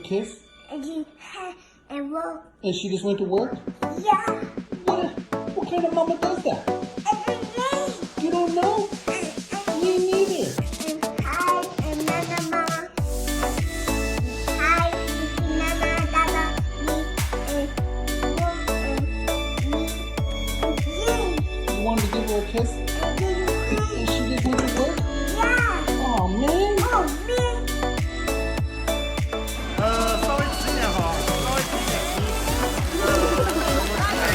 kiss? And he had a work. And she just went to work? Yeah. What kind of mama does that? Every day. You don't know? Me neither. And hi, and Nana Mama. Hi, Nana Dada. Me, and work, and me, and you. You wanted to give her a kiss? And then you And she just went to work? Yeah. Oh man. Oh, man. 稍微迟一点好，稍微迟一点。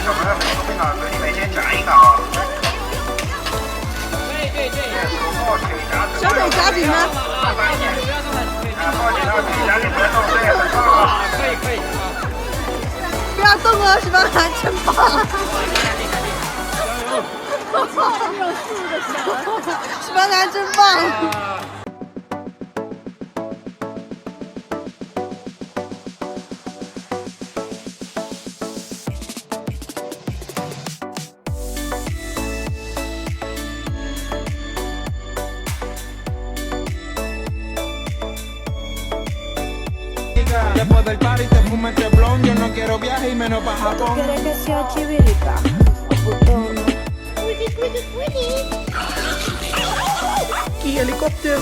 小朋友们最好可以每天夹一个啊。对。手腿夹紧。小腿夹紧吗？放宽一点。放紧了，可以夹紧别动，对，很棒啊。可以啊。不要动哦，十八男真棒！十八男真棒！ Después del party te fumo este blon. Yo no quiero viaje y menos pa' Japón. ¿Quieres que sea chivirica o putona? Aquí helicóptero.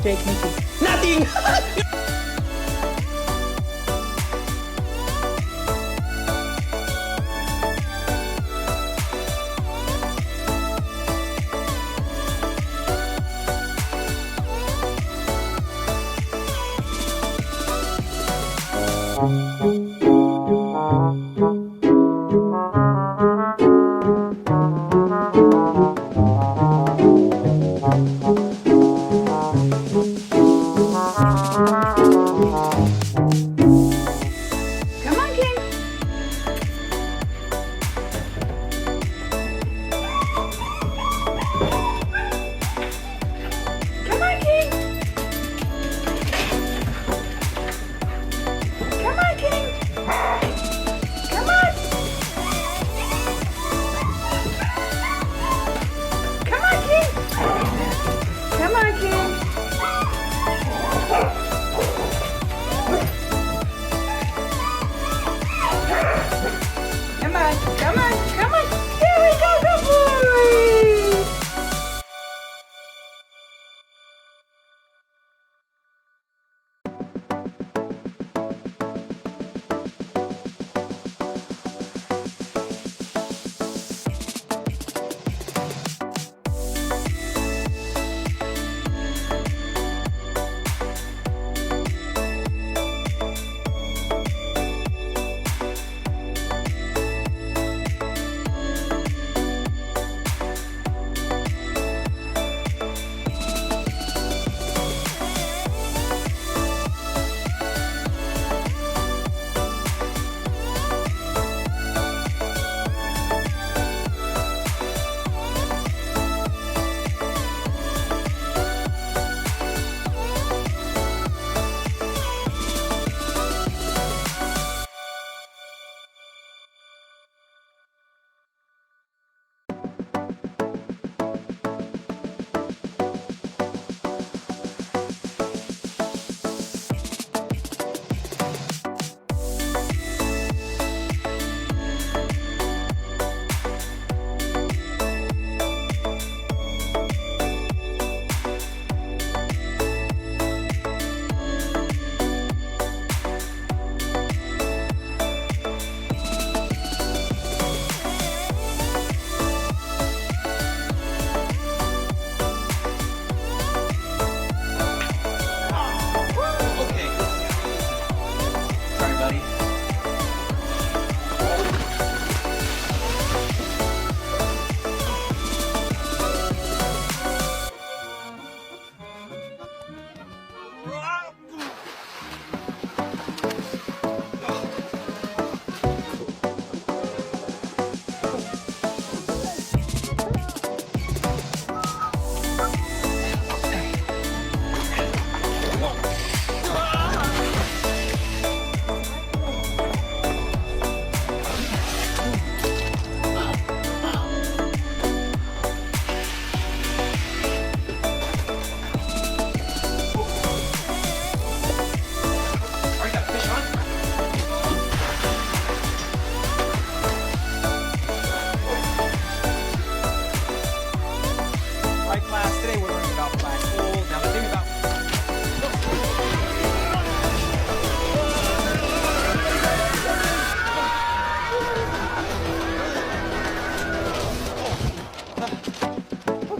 Jake Mickey. Nothing! Come on, King!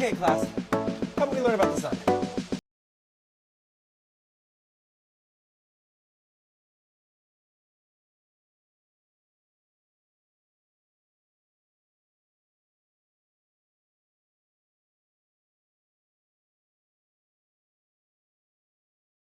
Okay, class. How about we learn about the sun?